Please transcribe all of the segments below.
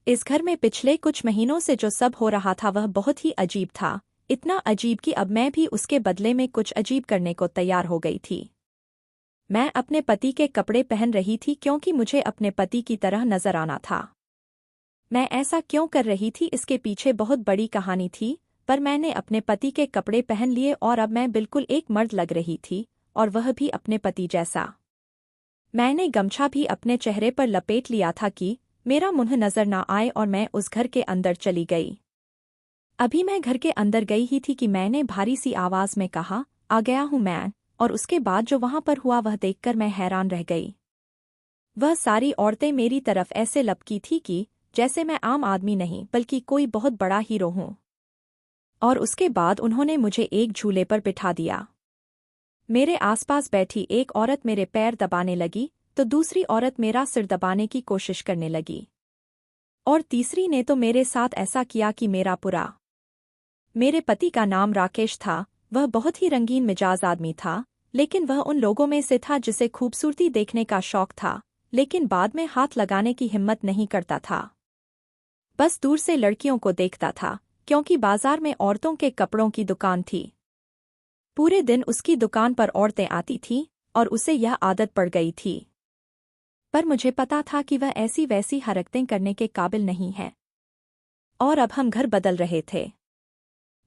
इस घर में पिछले कुछ महीनों से जो सब हो रहा था वह बहुत ही अजीब था। इतना अजीब कि अब मैं भी उसके बदले में कुछ अजीब करने को तैयार हो गई थी। मैं अपने पति के कपड़े पहन रही थी क्योंकि मुझे अपने पति की तरह नजर आना था। मैं ऐसा क्यों कर रही थी इसके पीछे बहुत बड़ी कहानी थी, पर मैंने अपने पति के कपड़े पहन लिए और अब मैं बिल्कुल एक मर्द लग रही थी, और वह भी अपने पति जैसा। मैंने गमछा भी अपने चेहरे पर लपेट लिया था कि मेरा मुंह नजर ना आए, और मैं उस घर के अंदर चली गई। अभी मैं घर के अंदर गई ही थी कि मैंने भारी सी आवाज में कहा, आ गया हूं मैं। और उसके बाद जो वहां पर हुआ वह देखकर मैं हैरान रह गई। वह सारी औरतें मेरी तरफ ऐसे लपकी थी कि जैसे मैं आम आदमी नहीं बल्कि कोई बहुत बड़ा हीरो हूं। और उसके बाद उन्होंने मुझे एक झूले पर बिठा दिया। मेरे आसपास बैठी एक औरत मेरे पैर दबाने लगी, तो दूसरी औरत मेरा सिर दबाने की कोशिश करने लगी, और तीसरी ने तो मेरे साथ ऐसा किया कि मेरा पूरा। मेरे पति का नाम राकेश था। वह बहुत ही रंगीन मिजाज आदमी था, लेकिन वह उन लोगों में से था जिसे खूबसूरती देखने का शौक था, लेकिन बाद में हाथ लगाने की हिम्मत नहीं करता था। बस दूर से लड़कियों को देखता था, क्योंकि बाजार में औरतों के कपड़ों की दुकान थी। पूरे दिन उसकी दुकान पर औरतें आती थीं, और उसे यह आदत पड़ गई थी। पर मुझे पता था कि वह ऐसी वैसी हरकतें करने के काबिल नहीं है। और अब हम घर बदल रहे थे।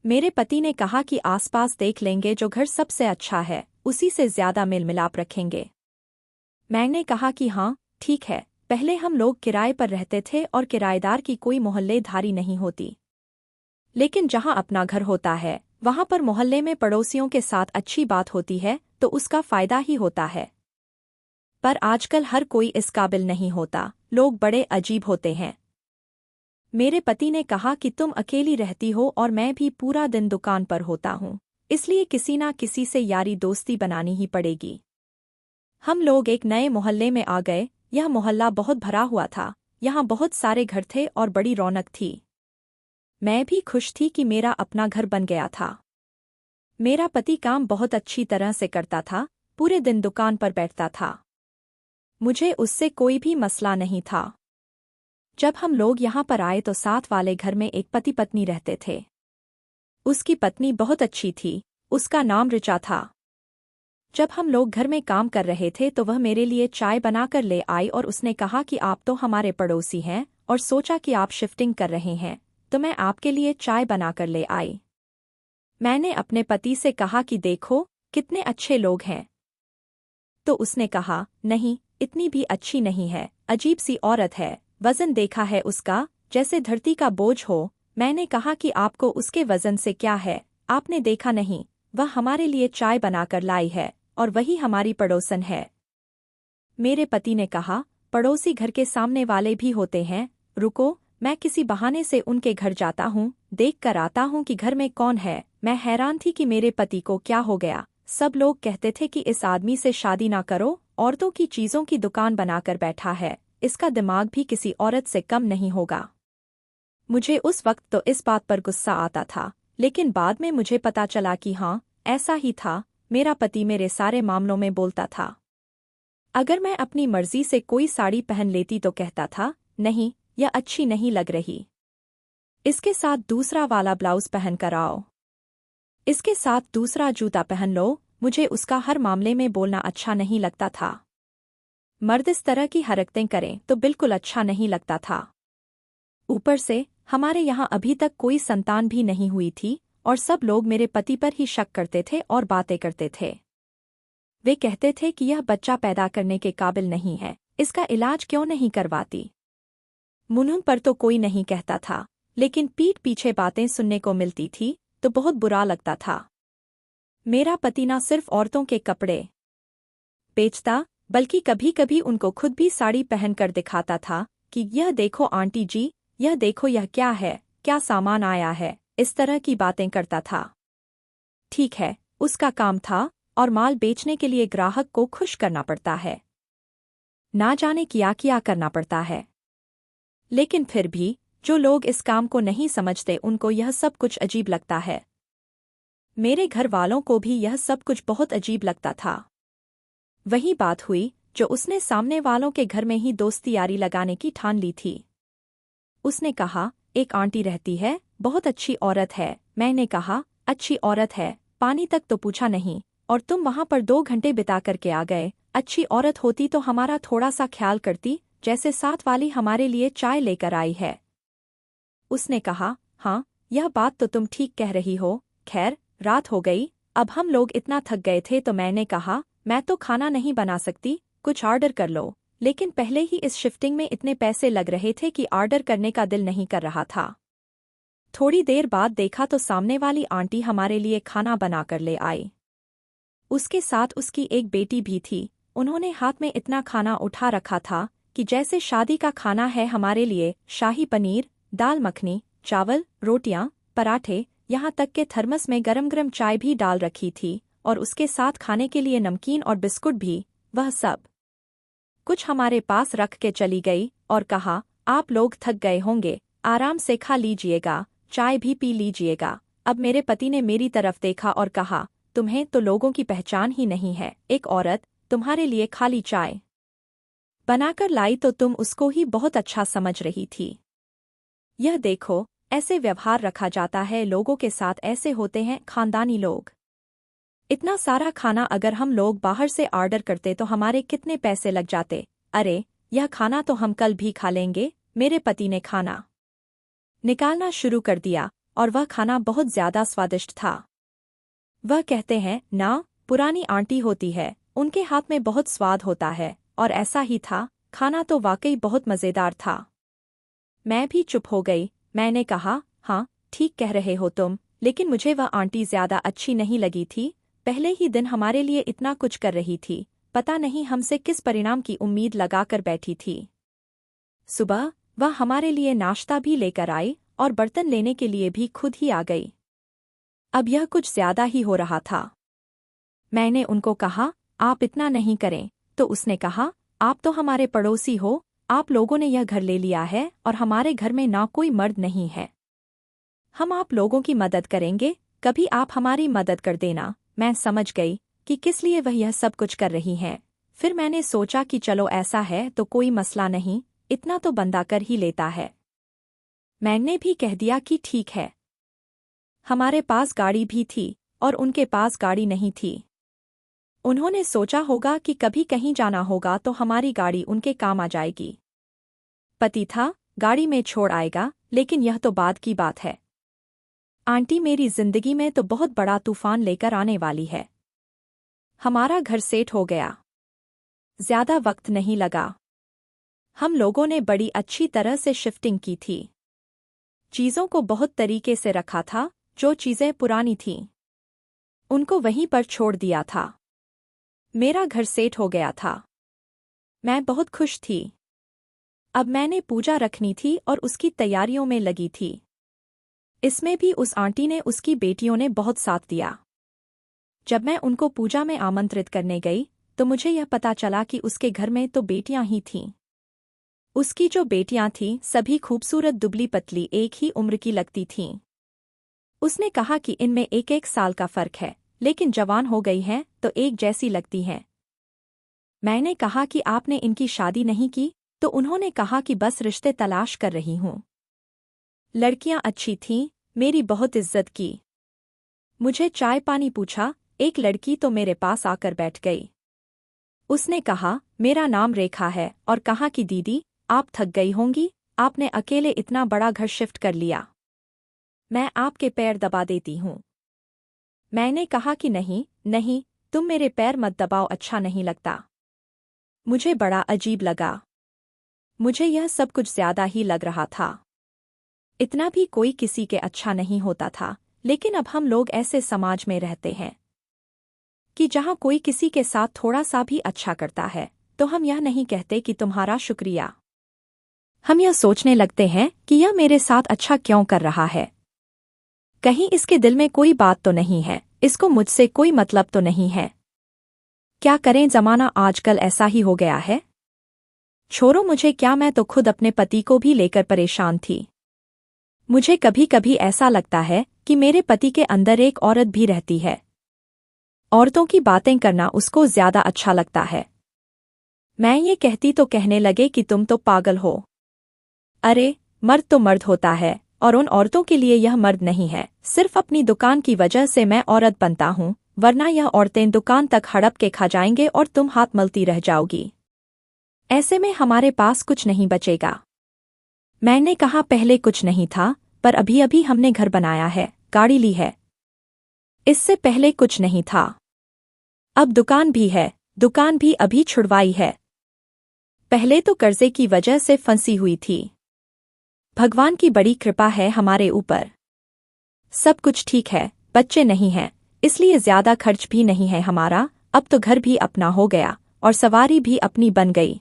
मेरे पति ने कहा कि आसपास देख लेंगे, जो घर सबसे अच्छा है उसी से ज्यादा मेल मिलाप रखेंगे। मैंने कहा कि हाँ ठीक है। पहले हम लोग किराए पर रहते थे और किराएदार की कोई मोहल्लेधारी नहीं होती, लेकिन जहाँ अपना घर होता है वहाँ पर मोहल्ले में पड़ोसियों के साथ अच्छी बात होती है तो उसका फायदा ही होता है। पर आजकल हर कोई इस काबिल नहीं होता, लोग बड़े अजीब होते हैं। मेरे पति ने कहा कि तुम अकेली रहती हो और मैं भी पूरा दिन दुकान पर होता हूँ, इसलिए किसी ना किसी से यारी दोस्ती बनानी ही पड़ेगी। हम लोग एक नए मोहल्ले में आ गए। यह मोहल्ला बहुत भरा हुआ था, यहाँ बहुत सारे घर थे और बड़ी रौनक थी। मैं भी खुश थी कि मेरा अपना घर बन गया था। मेरा पति काम बहुत अच्छी तरह से करता था, पूरे दिन दुकान पर बैठता था। मुझे उससे कोई भी मसला नहीं था। जब हम लोग यहाँ पर आए तो साथ वाले घर में एक पति पत्नी रहते थे। उसकी पत्नी बहुत अच्छी थी, उसका नाम ऋचा था। जब हम लोग घर में काम कर रहे थे तो वह मेरे लिए चाय बनाकर ले आई, और उसने कहा कि आप तो हमारे पड़ोसी हैं और सोचा कि आप शिफ्टिंग कर रहे हैं, तो मैं आपके लिए चाय बनाकर ले आई। मैंने अपने पति से कहा कि देखो कितने अच्छे लोग हैं। तो उसने कहा, नहीं इतनी भी अच्छी नहीं है, अजीब सी औरत है, वजन देखा है उसका, जैसे धरती का बोझ हो। मैंने कहा कि आपको उसके वजन से क्या है, आपने देखा नहीं, वह हमारे लिए चाय बनाकर लाई है और वही हमारी पड़ोसन है। मेरे पति ने कहा, पड़ोसी घर के सामने वाले भी होते हैं, रुको मैं किसी बहाने से उनके घर जाता हूँ, देख कर आता हूँ कि घर में कौन है। मैं हैरान थी कि मेरे पति को क्या हो गया। सब लोग कहते थे कि इस आदमी से शादी ना करो, औरतों की चीजों की दुकान बनाकर बैठा है, इसका दिमाग भी किसी औरत से कम नहीं होगा। मुझे उस वक्त तो इस बात पर गुस्सा आता था, लेकिन बाद में मुझे पता चला कि हाँ ऐसा ही था। मेरा पति मेरे सारे मामलों में बोलता था। अगर मैं अपनी मर्जी से कोई साड़ी पहन लेती तो कहता था, नहीं यह अच्छी नहीं लग रही, इसके साथ दूसरा वाला ब्लाउज पहन कर आओ, इसके साथ दूसरा जूता पहन लो। मुझे उसका हर मामले में बोलना अच्छा नहीं लगता था। मर्द इस तरह की हरकतें करें तो बिल्कुल अच्छा नहीं लगता था। ऊपर से हमारे यहाँ अभी तक कोई संतान भी नहीं हुई थी, और सब लोग मेरे पति पर ही शक करते थे और बातें करते थे। वे कहते थे कि यह बच्चा पैदा करने के काबिल नहीं है, इसका इलाज क्यों नहीं करवाती। मुंह पर तो कोई नहीं कहता था, लेकिन पीठ पीछे बातें सुनने को मिलती थी तो बहुत बुरा लगता था। मेरा पति ना सिर्फ औरतों के कपड़े बेचता, बल्कि कभी कभी उनको खुद भी साड़ी पहनकर दिखाता था कि यह देखो आंटी जी, यह देखो यह क्या है, क्या सामान आया है, इस तरह की बातें करता था। ठीक है, उसका काम था, और माल बेचने के लिए ग्राहक को खुश करना पड़ता है, ना जाने क्या क्या करना पड़ता है। लेकिन फिर भी जो लोग इस काम को नहीं समझते उनको यह सब कुछ अजीब लगता है। मेरे घर वालों को भी यह सब कुछ बहुत अजीब लगता था। वही बात हुई जो उसने सामने वालों के घर में ही दोस्ती यारी लगाने की ठान ली थी। उसने कहा, एक आंटी रहती है, बहुत अच्छी औरत है। मैंने कहा, अच्छी औरत है, पानी तक तो पूछा नहीं, और तुम वहां पर 2 घंटे बिता करके आ गए। अच्छी औरत होती तो हमारा थोड़ा सा ख्याल करती, जैसे साथ वाली हमारे लिए चाय लेकर आई है। उसने कहा, हाँ, यह बात तो तुम ठीक कह रही हो। खैर, रात हो गई, अब हम लोग इतना थक गए थे तो मैंने कहा, मैं तो खाना नहीं बना सकती, कुछ ऑर्डर कर लो। लेकिन पहले ही इस शिफ्टिंग में इतने पैसे लग रहे थे कि ऑर्डर करने का दिल नहीं कर रहा था। थोड़ी देर बाद देखा तो सामने वाली आंटी हमारे लिए खाना बनाकर ले आई। उसके साथ उसकी एक बेटी भी थी। उन्होंने हाथ में इतना खाना उठा रखा था कि जैसे शादी का खाना है हमारे लिए। शाही पनीर, दाल मखनी, चावल, रोटियां, पराठे, यहाँ तक के थर्मस में गरम गरम चाय भी डाल रखी थी, और उसके साथ खाने के लिए नमकीन और बिस्कुट भी। वह सब कुछ हमारे पास रख के चली गई और कहा, आप लोग थक गए होंगे, आराम से खा लीजिएगा, चाय भी पी लीजिएगा। अब मेरे पति ने मेरी तरफ देखा और कहा, तुम्हें तो लोगों की पहचान ही नहीं है। एक औरत तुम्हारे लिए खाली चाय बनाकर लाई तो तुम उसको ही बहुत अच्छा समझ रही थी। यह देखो, ऐसे व्यवहार रखा जाता है लोगों के साथ, ऐसे होते हैं खानदानी लोग। इतना सारा खाना अगर हम लोग बाहर से ऑर्डर करते तो हमारे कितने पैसे लग जाते। अरे, यह खाना तो हम कल भी खा लेंगे। मेरे पति ने खाना निकालना शुरू कर दिया, और वह खाना बहुत ज्यादा स्वादिष्ट था। वह कहते हैं ना, पुरानी आंटी होती है, उनके हाथ में बहुत स्वाद होता है, और ऐसा ही था। खाना तो वाकई बहुत मज़ेदार था। मैं भी चुप हो गई। मैंने कहा, हाँ, ठीक कह रहे हो तुम, लेकिन मुझे वह आंटी ज्यादा अच्छी नहीं लगी थी। पहले ही दिन हमारे लिए इतना कुछ कर रही थी, पता नहीं हमसे किस परिणाम की उम्मीद लगाकर बैठी थी। सुबह वह हमारे लिए नाश्ता भी लेकर आई, और बर्तन लेने के लिए भी खुद ही आ गई। अब यह कुछ ज्यादा ही हो रहा था। मैंने उनको कहा, आप इतना नहीं करें। तो उसने कहा, आप तो हमारे पड़ोसी हो, आप लोगों ने यह घर ले लिया है, और हमारे घर में ना कोई मर्द नहीं है। हम आप लोगों की मदद करेंगे, कभी आप हमारी मदद कर देना। मैं समझ गई कि किस लिए वह यह सब कुछ कर रही हैं। फिर मैंने सोचा कि चलो ऐसा है तो कोई मसला नहीं, इतना तो बंदा कर ही लेता है। मैंने भी कह दिया कि ठीक है। हमारे पास गाड़ी भी थी, और उनके पास गाड़ी नहीं थी। उन्होंने सोचा होगा कि कभी कहीं जाना होगा तो हमारी गाड़ी उनके काम आ जाएगी। पति था, गाड़ी में छोड़ आएगा, लेकिन यह तो बाद की बात है। आंटी मेरी जिंदगी में तो बहुत बड़ा तूफान लेकर आने वाली है। हमारा घर सेट हो गया। ज्यादा वक्त नहीं लगा। हम लोगों ने बड़ी अच्छी तरह से शिफ्टिंग की थी। चीजों को बहुत तरीके से रखा था, जो चीजें पुरानी थीं उनको वहीं पर छोड़ दिया था। मेरा घर सेट हो गया था। मैं बहुत खुश थी। अब मैंने पूजा रखनी थी और उसकी तैयारियों में लगी थी। इसमें भी उस आंटी ने, उसकी बेटियों ने बहुत साथ दिया। जब मैं उनको पूजा में आमंत्रित करने गई तो मुझे यह पता चला कि उसके घर में तो बेटियां ही थीं। उसकी जो बेटियां थीं सभी खूबसूरत, दुबली पतली, एक ही उम्र की लगती थीं। उसने कहा कि इनमें एक एक साल का फर्क है, लेकिन जवान हो गई हैं तो एक जैसी लगती हैं। मैंने कहा कि आपने इनकी शादी नहीं की? तो उन्होंने कहा कि बस रिश्ते तलाश कर रही हूँ। लड़कियां अच्छी थीं, मेरी बहुत इज्जत की। मुझे चाय पानी पूछा। एक लड़की तो मेरे पास आकर बैठ गई। उसने कहा, मेरा नाम रेखा है, और कहा कि दीदी, आप थक गई होंगी, आपने अकेले इतना बड़ा घर शिफ्ट कर लिया, मैं आपके पैर दबा देती हूँ। मैंने कहा कि नहीं नहीं, तुम मेरे पैर मत दबाओ, अच्छा नहीं लगता। मुझे बड़ा अजीब लगा। मुझे यह सब कुछ ज्यादा ही लग रहा था। इतना भी कोई किसी के अच्छा नहीं होता था, लेकिन अब हम लोग ऐसे समाज में रहते हैं कि जहाँ कोई किसी के साथ थोड़ा सा भी अच्छा करता है तो हम यह नहीं कहते कि तुम्हारा शुक्रिया। हम यह सोचने लगते हैं कि यह मेरे साथ अच्छा क्यों कर रहा है। कहीं इसके दिल में कोई बात तो नहीं है, इसको मुझसे कोई मतलब तो नहीं है। क्या करें, जमाना आजकल ऐसा ही हो गया है। छोड़ो मुझे क्या, मैं तो खुद अपने पति को भी लेकर परेशान थी। मुझे कभी कभी ऐसा लगता है कि मेरे पति के अंदर एक औरत भी रहती है। औरतों की बातें करना उसको ज्यादा अच्छा लगता है। मैं ये कहती तो कहने लगे कि तुम तो पागल हो। अरे, मर्द तो मर्द होता है, और उन औरतों के लिए यह मर्द नहीं है। सिर्फ अपनी दुकान की वजह से मैं औरत बनता हूँ, वरना यह औरतें दुकान तक हड़प के खा जाएंगे और तुम हाथ मलती रह जाओगी। ऐसे में हमारे पास कुछ नहीं बचेगा। मैंने कहा, पहले कुछ नहीं था, पर अभी अभी हमने घर बनाया है, गाड़ी ली है। इससे पहले कुछ नहीं था। अब दुकान भी है, दुकान भी अभी छुड़वाई है। पहले तो कर्जे की वजह से फंसी हुई थी। भगवान की बड़ी कृपा है हमारे ऊपर। सब कुछ ठीक है, बच्चे नहीं हैं, इसलिए ज्यादा खर्च भी नहीं है हमारा। अब तो घर भी अपना हो गया और सवारी भी अपनी बन गई।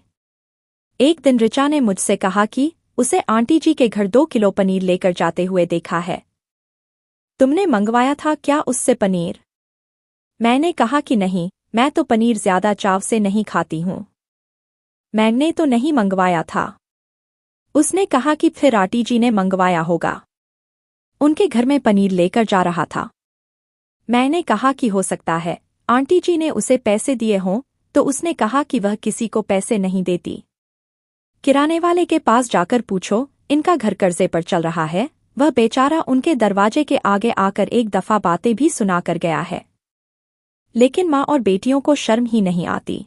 एक दिन ऋचा ने मुझसे कहा कि उसे आंटी जी के घर 2 किलो पनीर लेकर जाते हुए देखा है। तुमने मंगवाया था क्या उससे पनीर? मैंने कहा कि नहीं, मैं तो पनीर ज्यादा चाव से नहीं खाती हूँ। मैंने तो नहीं मंगवाया था। उसने कहा कि फिर आंटी जी ने मंगवाया होगा, उनके घर में पनीर लेकर जा रहा था। मैंने कहा कि हो सकता है आंटी जी ने उसे पैसे दिए हों, तो उसने कहा कि वह किसी को पैसे नहीं देती। किराने वाले के पास जाकर पूछो, इनका घर कर्जे पर चल रहा है। वह बेचारा उनके दरवाजे के आगे आकर एक दफा बातें भी सुना कर गया है। लेकिन माँ और बेटियों को शर्म ही नहीं आती।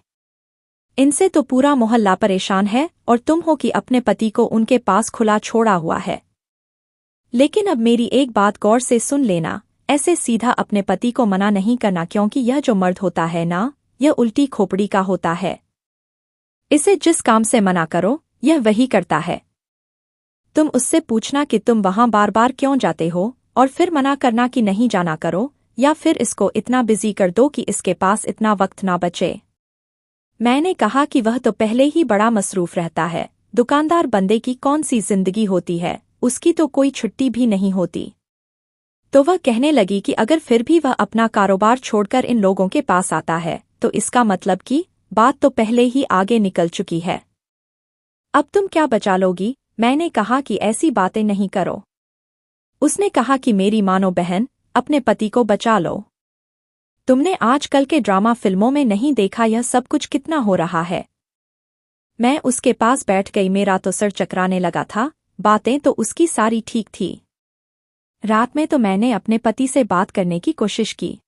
इनसे तो पूरा मोहल्ला परेशान है, और तुम हो कि अपने पति को उनके पास खुला छोड़ा हुआ है। लेकिन अब मेरी एक बात गौर से सुन लेना, ऐसे सीधा अपने पति को मना नहीं करना, क्योंकि यह जो मर्द होता है ना, यह उल्टी खोपड़ी का होता है। इसे जिस काम से मना करो, यह वही करता है। तुम उससे पूछना कि तुम वहां बार बार क्यों जाते हो, और फिर मना करना कि नहीं जाना करो, या फिर इसको इतना बिजी कर दो कि इसके पास इतना वक्त ना बचे। मैंने कहा कि वह तो पहले ही बड़ा मसरूफ रहता है। दुकानदार बंदे की कौन सी जिंदगी होती है, उसकी तो कोई छुट्टी भी नहीं होती। तो वह कहने लगी कि अगर फिर भी वह अपना कारोबार छोड़कर इन लोगों के पास आता है, तो इसका मतलब कि बात तो पहले ही आगे निकल चुकी है। अब तुम क्या बचा लोगी? मैंने कहा कि ऐसी बातें नहीं करो। उसने कहा कि मेरी मानो बहन, अपने पति को बचा लो। तुमने आजकल के ड्रामा फिल्मों में नहीं देखा यह सब कुछ कितना हो रहा है? मैं उसके पास बैठ गई, मेरा तो सर चकराने लगा था। बातें तो उसकी सारी ठीक थी। रात में तो मैंने अपने पति से बात करने की कोशिश की।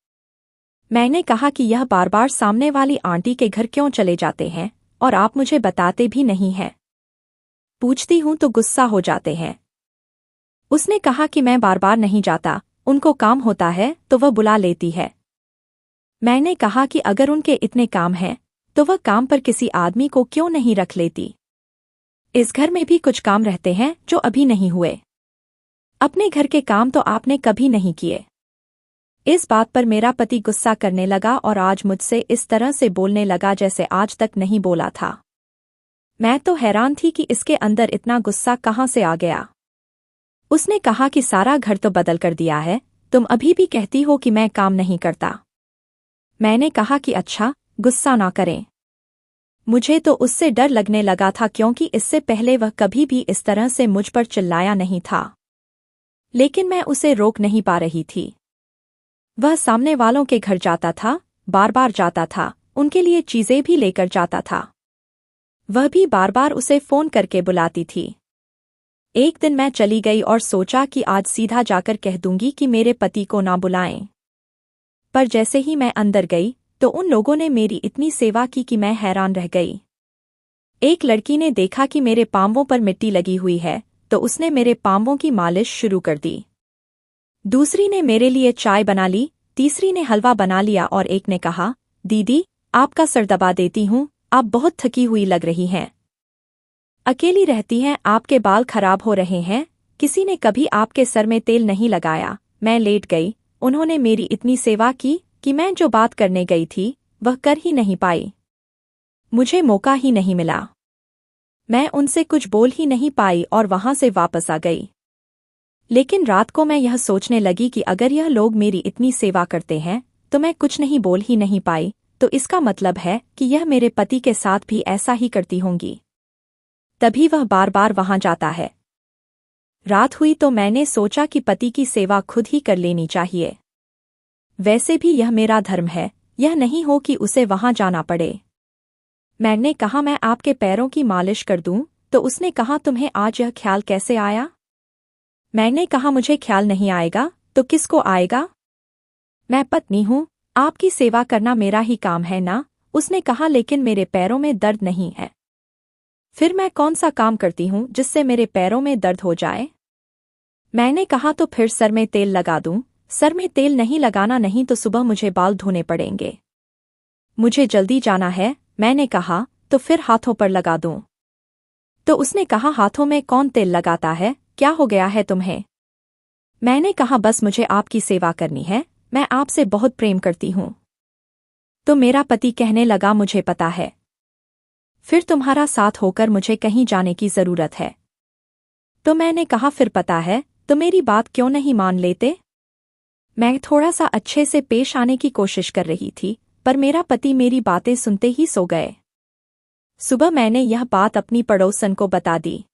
मैंने कहा कि यह बार बार सामने वाली आंटी के घर क्यों चले जाते हैं, और आप मुझे बताते भी नहीं हैं। पूछती हूं तो गुस्सा हो जाते हैं। उसने कहा कि मैं बार बार नहीं जाता, उनको काम होता है तो वह बुला लेती है। मैंने कहा कि अगर उनके इतने काम हैं, तो वह काम पर किसी आदमी को क्यों नहीं रख लेती? इस घर में भी कुछ काम रहते हैं जो अभी नहीं हुए। अपने घर के काम तो आपने कभी नहीं किए। इस बात पर मेरा पति गुस्सा करने लगा और आज मुझसे इस तरह से बोलने लगा जैसे आज तक नहीं बोला था। मैं तो हैरान थी कि इसके अंदर इतना गुस्सा कहाँ से आ गया। उसने कहा कि सारा घर तो बदल कर दिया है, तुम अभी भी कहती हो कि मैं काम नहीं करता। मैंने कहा कि अच्छा, गुस्सा ना करें। मुझे तो उससे डर लगने लगा था, क्योंकि इससे पहले वह कभी भी इस तरह से मुझ पर चिल्लाया नहीं था। लेकिन मैं उसे रोक नहीं पा रही थी। वह सामने वालों के घर जाता था, बार बार जाता था, उनके लिए चीजें भी लेकर जाता था। वह भी बार बार उसे फोन करके बुलाती थी। एक दिन मैं चली गई और सोचा कि आज सीधा जाकर कह दूंगी कि मेरे पति को ना बुलाएं। पर जैसे ही मैं अंदर गई, तो उन लोगों ने मेरी इतनी सेवा की कि मैं हैरान रह गई। एक लड़की ने देखा कि मेरे पांवों पर मिट्टी लगी हुई है, तो उसने मेरे पांवों की मालिश शुरू कर दी। दूसरी ने मेरे लिए चाय बना ली, तीसरी ने हलवा बना लिया और एक ने कहा, दीदी, आपका सर दबा देती हूँ, आप बहुत थकी हुई लग रही हैं। अकेली रहती हैं, आपके बाल खराब हो रहे हैं, किसी ने कभी आपके सर में तेल नहीं लगाया। मैं लेट गई। उन्होंने मेरी इतनी सेवा की कि मैं जो बात करने गई थी, वह कर ही नहीं पाई। मुझे मौका ही नहीं मिला। मैं उनसे कुछ बोल ही नहीं पाई और वहां से वापस आ गई। लेकिन रात को मैं यह सोचने लगी कि अगर यह लोग मेरी इतनी सेवा करते हैं, तो मैं कुछ नहीं बोल ही नहीं पाई, तो इसका मतलब है कि यह मेरे पति के साथ भी ऐसा ही करती होंगी। तभी वह बार बार वहां जाता है। रात हुई तो मैंने सोचा कि पति की सेवा खुद ही कर लेनी चाहिए। वैसे भी यह मेरा धर्म है, यह नहीं हो कि उसे वहां जाना पड़े। मैंने कहा, मैं आपके पैरों की मालिश कर दूं, तो उसने कहा तुम्हें आज यह ख्याल कैसे आया? मैंने कहा मुझे ख्याल नहीं आएगा तो किसको आएगा? मैं पत्नी हूँ, आपकी सेवा करना मेरा ही काम है ना। उसने कहा लेकिन मेरे पैरों में दर्द नहीं है। फिर मैं कौन सा काम करती हूँ जिससे मेरे पैरों में दर्द हो जाए? मैंने कहा तो फिर सर में तेल लगा दूं। सर में तेल नहीं लगाना, नहीं तो सुबह मुझे बाल धोने पड़ेंगे। मुझे जल्दी जाना है। मैंने कहा तो फिर हाथों पर लगा दूं। तो उसने कहा हाथों में कौन तेल लगाता है, क्या हो गया है तुम्हें? मैंने कहा बस मुझे आपकी सेवा करनी है, मैं आपसे बहुत प्रेम करती हूँ। तो मेरा पति कहने लगा मुझे पता है, फिर तुम्हारा साथ होकर मुझे कहीं जाने की जरूरत है। तो मैंने कहा फिर पता है तो मेरी बात क्यों नहीं मान लेते? मैं थोड़ा सा अच्छे से पेश आने की कोशिश कर रही थी, पर मेरा पति मेरी बातें सुनते ही सो गए। सुबह मैंने यह बात अपनी पड़ोसन को बता दी।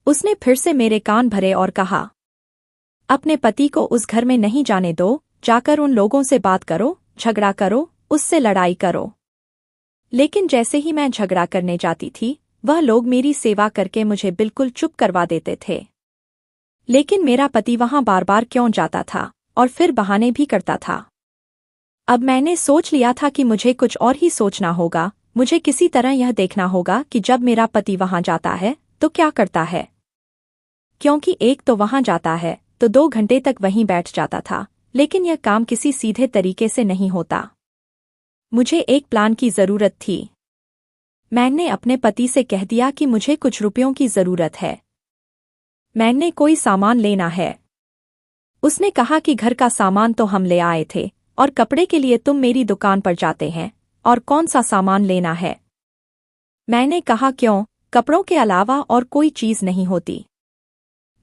उसने फिर से मेरे कान भरे और कहा, अपने पति को उस घर में नहीं जाने दो, जाकर उन लोगों से बात करो, झगड़ा करो, उससे लड़ाई करो। लेकिन जैसे ही मैं झगड़ा करने जाती थी, वह लोग मेरी सेवा करके मुझे बिल्कुल चुप करवा देते थे। लेकिन मेरा पति वहां बार बार क्यों जाता था और फिर बहाने भी करता था। अब मैंने सोच लिया था कि मुझे कुछ और ही सोचना होगा। मुझे किसी तरह यह देखना होगा कि जब मेरा पति वहां जाता है तो क्या करता है, क्योंकि एक तो वहां जाता है तो 2 घंटे तक वहीं बैठ जाता था, लेकिन यह काम किसी सीधे तरीके से नहीं होता। मुझे एक प्लान की जरूरत थी। मैंने अपने पति से कह दिया कि मुझे कुछ रुपयों की जरूरत है, मैंने कोई सामान लेना है। उसने कहा कि घर का सामान तो हम ले आए थे और कपड़े के लिए तुम मेरी दुकान पर जाते हैं, और कौन सा सामान लेना है? मैंने कहा क्यों, कपड़ों के अलावा और कोई चीज नहीं होती।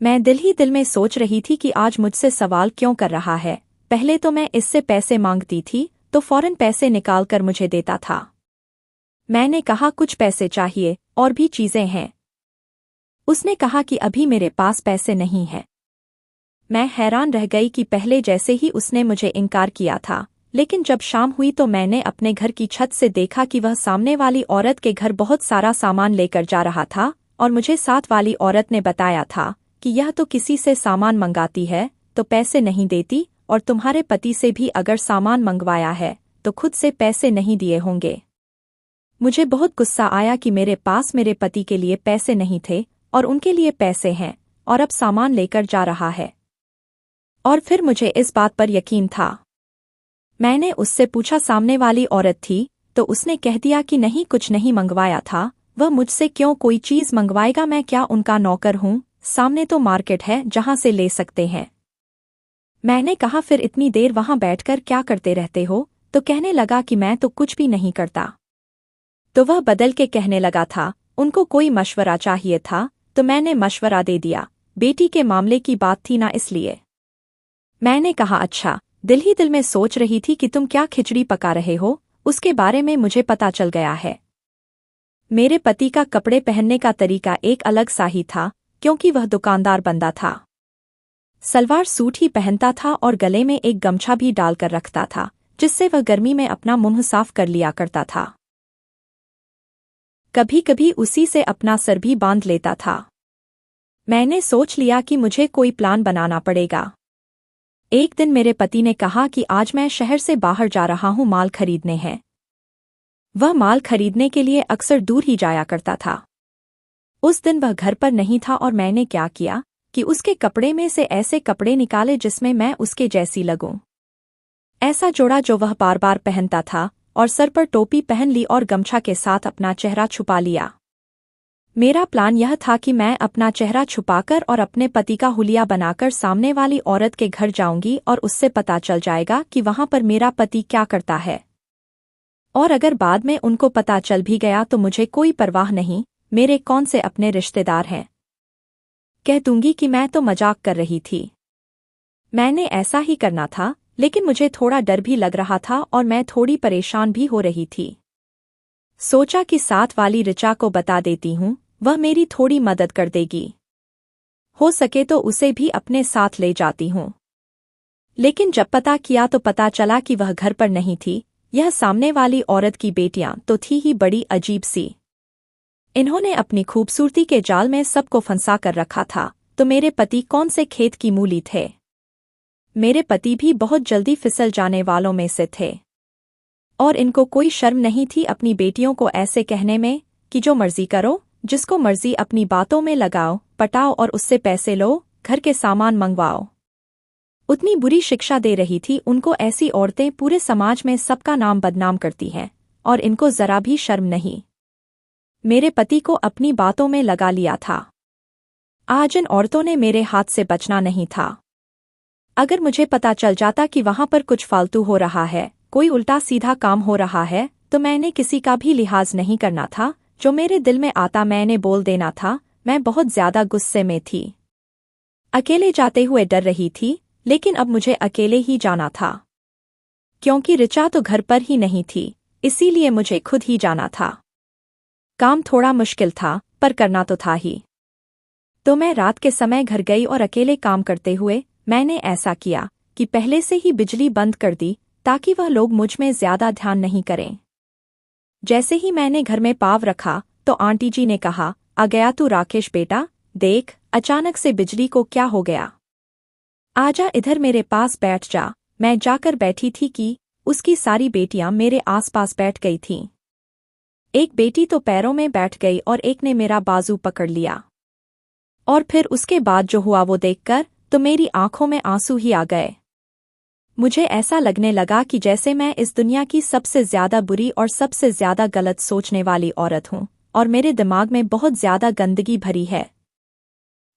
मैं दिल ही दिल में सोच रही थी कि आज मुझसे सवाल क्यों कर रहा है। पहले तो मैं इससे पैसे मांगती थी तो फौरन पैसे निकाल कर मुझे देता था। मैंने कहा कुछ पैसे चाहिए और भी चीजें हैं। उसने कहा कि अभी मेरे पास पैसे नहीं हैं। मैं हैरान रह गई कि पहले जैसे ही उसने मुझे इनकार किया था, लेकिन जब शाम हुई तो मैंने अपने घर की छत से देखा कि वह सामने वाली औरत के घर बहुत सारा सामान लेकर जा रहा था, और मुझे साथ वाली औरत ने बताया था कि यह तो किसी से सामान मंगाती है तो पैसे नहीं देती, और तुम्हारे पति से भी अगर सामान मंगवाया है तो खुद से पैसे नहीं दिए होंगे। मुझे बहुत गुस्सा आया कि मेरे पास मेरे पति के लिए पैसे नहीं थे और उनके लिए पैसे हैं, और अब सामान लेकर जा रहा है। और फिर मुझे इस बात पर यकीन था। मैंने उससे पूछा सामने वाली औरत थी, तो उसने कह दिया कि नहीं, कुछ नहीं मंगवाया था, वह मुझसे क्यों कोई चीज मंगवाएगा, मैं क्या उनका नौकर हूँ? सामने तो मार्केट है जहां से ले सकते हैं। मैंने कहा फिर इतनी देर वहां बैठकर क्या करते रहते हो? तो कहने लगा कि मैं तो कुछ भी नहीं करता। तो वह बदल के कहने लगा था उनको कोई मशवरा चाहिए था, तो मैंने मशवरा दे दिया। बेटी के मामले की बात थी ना, इसलिए। मैंने कहा अच्छा। दिल ही दिल में सोच रही थी कि तुम क्या खिचड़ी पका रहे हो, उसके बारे में मुझे पता चल गया है। मेरे पति का कपड़े पहनने का तरीका एक अलग सा ही था, क्योंकि वह दुकानदार बंदा था। सलवार सूट ही पहनता था और गले में एक गमछा भी डालकर रखता था, जिससे वह गर्मी में अपना मुंह साफ कर लिया करता था। कभी कभी उसी से अपना सर भी बांध लेता था। मैंने सोच लिया कि मुझे कोई प्लान बनाना पड़ेगा। एक दिन मेरे पति ने कहा कि आज मैं शहर से बाहर जा रहा हूं, माल खरीदने हैं। वह माल खरीदने के लिए अक्सर दूर ही जाया करता था। उस दिन वह घर पर नहीं था और मैंने क्या किया कि उसके कपड़े में से ऐसे कपड़े निकाले जिसमें मैं उसके जैसी लगूं। ऐसा जोड़ा जो वह बार बार पहनता था, और सर पर टोपी पहन ली और गमछा के साथ अपना चेहरा छुपा लिया। मेरा प्लान यह था कि मैं अपना चेहरा छुपाकर और अपने पति का हुलिया बनाकर सामने वाली औरत के घर जाऊंगी और उससे पता चल जाएगा कि वहां पर मेरा पति क्या करता है। और अगर बाद में उनको पता चल भी गया तो मुझे कोई परवाह नहीं, मेरे कौन से अपने रिश्तेदार हैं। कह दूंगी कि मैं तो मजाक कर रही थी। मैंने ऐसा ही करना था, लेकिन मुझे थोड़ा डर भी लग रहा था और मैं थोड़ी परेशान भी हो रही थी। सोचा कि साथ वाली ऋचा को बता देती हूँ, वह मेरी थोड़ी मदद कर देगी। हो सके तो उसे भी अपने साथ ले जाती हूँ। लेकिन जब पता किया तो पता चला कि वह घर पर नहीं थी। यह सामने वाली औरत की बेटियां तो थी ही बड़ी अजीब सी। इन्होंने अपनी खूबसूरती के जाल में सबको फंसा कर रखा था, तो मेरे पति कौन से खेत की मूली थे। मेरे पति भी बहुत जल्दी फिसल जाने वालों में से थे, और इनको कोई शर्म नहीं थी अपनी बेटियों को ऐसे कहने में कि जो मर्जी करो, जिसको मर्जी अपनी बातों में लगाओ, पटाओ और उससे पैसे लो, घर के सामान मंगवाओ। उतनी बुरी शिक्षा दे रही थी उनको। ऐसी औरतें पूरे समाज में सबका नाम बदनाम करती हैं, और इनको जरा भी शर्म नहीं। मेरे पति को अपनी बातों में लगा लिया था। आज इन औरतों ने मेरे हाथ से बचना नहीं था। अगर मुझे पता चल जाता कि वहां पर कुछ फालतू हो रहा है, कोई उल्टा सीधा काम हो रहा है, तो मैंने किसी का भी लिहाज नहीं करना था। जो मेरे दिल में आता मैंने बोल देना था। मैं बहुत ज्यादा गुस्से में थी। अकेले जाते हुए डर रही थी, लेकिन अब मुझे अकेले ही जाना था, क्योंकि ऋचा तो घर पर ही नहीं थी, इसीलिए मुझे खुद ही जाना था। काम थोड़ा मुश्किल था, पर करना तो था ही। तो मैं रात के समय घर गई और अकेले काम करते हुए मैंने ऐसा किया कि पहले से ही बिजली बंद कर दी, ताकि वह लोग मुझ में ज्यादा ध्यान नहीं करें। जैसे ही मैंने घर में पाँव रखा तो आंटी जी ने कहा, आ गया तू राकेश बेटा, देख अचानक से बिजली को क्या हो गया। आजा इधर मेरे पास बैठ जा। मैं जाकर बैठी थी कि उसकी सारी बेटियां मेरे आसपास बैठ गई थीं। एक बेटी तो पैरों में बैठ गई और एक ने मेरा बाजू पकड़ लिया। और फिर उसके बाद जो हुआ वो देखकर तो मेरी आंखों में आंसू ही आ गए। मुझे ऐसा लगने लगा कि जैसे मैं इस दुनिया की सबसे ज्यादा बुरी और सबसे ज्यादा गलत सोचने वाली औरत हूं, और मेरे दिमाग में बहुत ज्यादा गंदगी भरी है,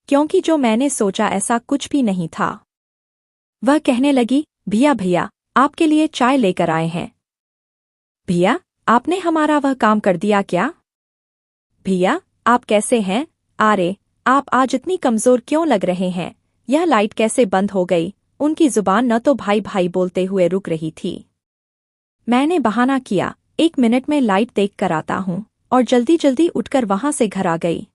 क्योंकि जो मैंने सोचा ऐसा कुछ भी नहीं था। वह कहने लगी, भैया भैया आपके लिए चाय लेकर आए हैं। भैया आपने हमारा वह काम कर दिया क्या? भैया आप कैसे हैं? अरे आप आज इतनी कमजोर क्यों लग रहे हैं? यह लाइट कैसे बंद हो गई? उनकी जुबान न तो भाई भाई बोलते हुए रुक रही थी। मैंने बहाना किया, 1 मिनट में लाइट देख कर आता हूँ, और जल्दी जल्दी उठकर वहां से घर आ गई।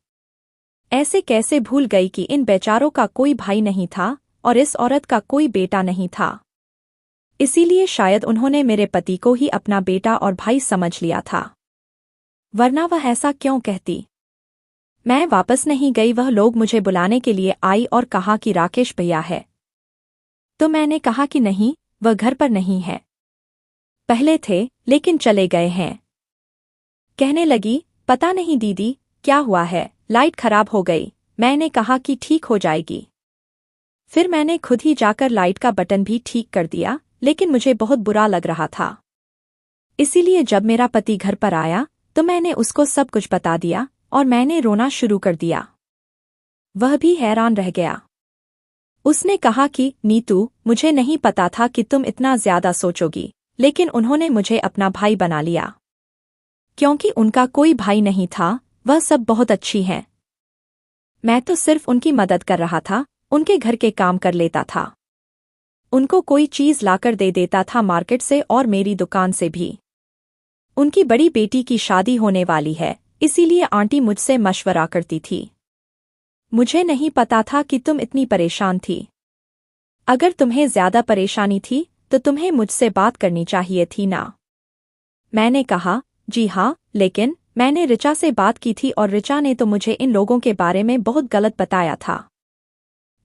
ऐसे कैसे भूल गई कि इन बेचारों का कोई भाई नहीं था और इस औरत का कोई बेटा नहीं था। इसीलिए शायद उन्होंने मेरे पति को ही अपना बेटा और भाई समझ लिया था, वरना वह ऐसा क्यों कहती। मैं वापस नहीं गई। वह लोग मुझे बुलाने के लिए आई और कहा कि राकेश भैया है। तो मैंने कहा कि नहीं, वह घर पर नहीं है। पहले थे लेकिन चले गए हैं। कहने लगी, पता नहीं दीदी क्या हुआ है, लाइट खराब हो गई। मैंने कहा कि ठीक हो जाएगी। फिर मैंने खुद ही जाकर लाइट का बटन भी ठीक कर दिया, लेकिन मुझे बहुत बुरा लग रहा था। इसीलिए जब मेरा पति घर पर आया तो मैंने उसको सब कुछ बता दिया और मैंने रोना शुरू कर दिया। वह भी हैरान रह गया। उसने कहा कि नीतू, मुझे नहीं पता था कि तुम इतना ज्यादा सोचोगी, लेकिन उन्होंने मुझे अपना भाई बना लिया। क्योंकि उनका कोई भाई नहीं था, वह सब बहुत अच्छी हैं। मैं तो सिर्फ उनकी मदद कर रहा था, उनके घर के काम कर लेता था, उनको कोई चीज लाकर दे देता था मार्केट से और मेरी दुकान से भी। उनकी बड़ी बेटी की शादी होने वाली है, इसीलिए आंटी मुझसे मशवरा करती थी। मुझे नहीं पता था कि तुम इतनी परेशान थी। अगर तुम्हें ज्यादा परेशानी थी तो तुम्हें मुझसे बात करनी चाहिए थी ना। मैंने कहा, जी हाँ, लेकिन मैंने ऋचा से बात की थी और ऋचा ने तो मुझे इन लोगों के बारे में बहुत गलत बताया था।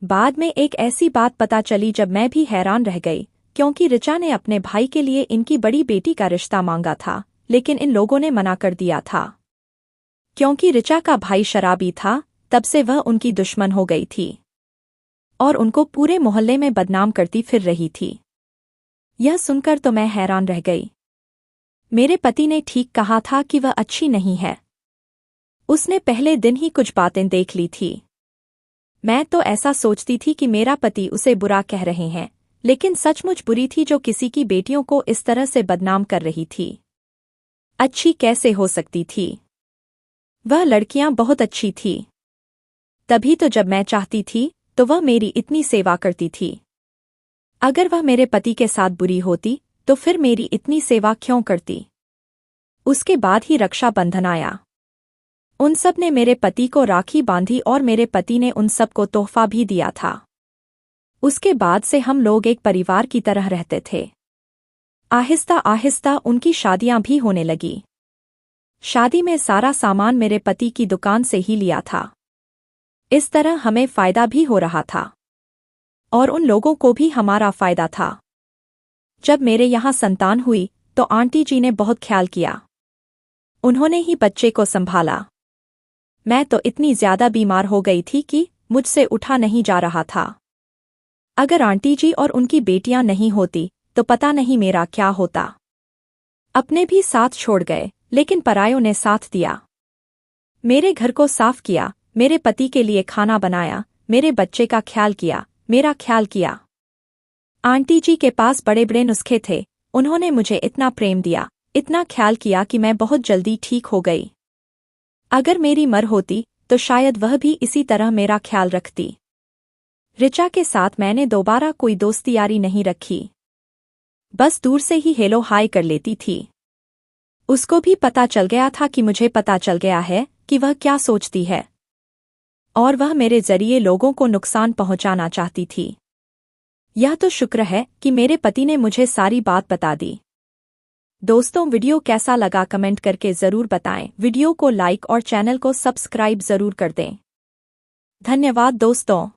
बाद में एक ऐसी बात पता चली जब मैं भी हैरान रह गई, क्योंकि ऋचा ने अपने भाई के लिए इनकी बड़ी बेटी का रिश्ता मांगा था, लेकिन इन लोगों ने मना कर दिया था। क्योंकि ऋचा का भाई शराबी था, तब से वह उनकी दुश्मन हो गई थी और उनको पूरे मोहल्ले में बदनाम करती फिर रही थी। यह सुनकर तो मैं हैरान रह गई। मेरे पति ने ठीक कहा था कि वह अच्छी नहीं है। उसने पहले दिन ही कुछ बातें देख ली थी। मैं तो ऐसा सोचती थी कि मेरा पति उसे बुरा कह रहे हैं, लेकिन सचमुच बुरी थी जो किसी की बेटियों को इस तरह से बदनाम कर रही थी। अच्छी कैसे हो सकती थी? वह लड़कियां बहुत अच्छी थी। तभी तो जब मैं चाहती थी तो वह मेरी इतनी सेवा करती थी। अगर वह मेरे पति के साथ बुरी होती तो फिर मेरी इतनी सेवा क्यों करती? उसके बाद ही रक्षाबंधन आया। उन सब ने मेरे पति को राखी बांधी और मेरे पति ने उन सब को तोहफा भी दिया था। उसके बाद से हम लोग एक परिवार की तरह रहते थे। आहिस्ता आहिस्ता उनकी शादियां भी होने लगी। शादी में सारा सामान मेरे पति की दुकान से ही लिया था। इस तरह हमें फायदा भी हो रहा था और उन लोगों को भी हमारा फायदा था। जब मेरे यहाँ संतान हुई तो आंटी जी ने बहुत ख्याल किया। उन्होंने ही बच्चे को संभाला। मैं तो इतनी ज्यादा बीमार हो गई थी कि मुझसे उठा नहीं जा रहा था। अगर आंटी जी और उनकी बेटियां नहीं होती तो पता नहीं मेरा क्या होता। अपने भी साथ छोड़ गए, लेकिन परायों ने साथ दिया। मेरे घर को साफ किया, मेरे पति के लिए खाना बनाया, मेरे बच्चे का ख्याल किया, मेरा ख्याल किया। आंटी जी के पास बड़े बड़े नुस्खे थे। उन्होंने मुझे इतना प्रेम दिया, इतना ख्याल किया कि मैं बहुत जल्दी ठीक हो गई। अगर मेरी मर होती तो शायद वह भी इसी तरह मेरा ख्याल रखती। ऋचा के साथ मैंने दोबारा कोई दोस्ती यारी नहीं रखी, बस दूर से ही हेलो हाय कर लेती थी। उसको भी पता चल गया था कि मुझे पता चल गया है कि वह क्या सोचती है, और वह मेरे जरिए लोगों को नुकसान पहुंचाना चाहती थी। यह तो शुक्र है कि मेरे पति ने मुझे सारी बात बता दी। दोस्तों, वीडियो कैसा लगा कमेंट करके ज़रूर बताएं। वीडियो को लाइक और चैनल को सब्सक्राइब ज़रूर कर दें। धन्यवाद दोस्तों।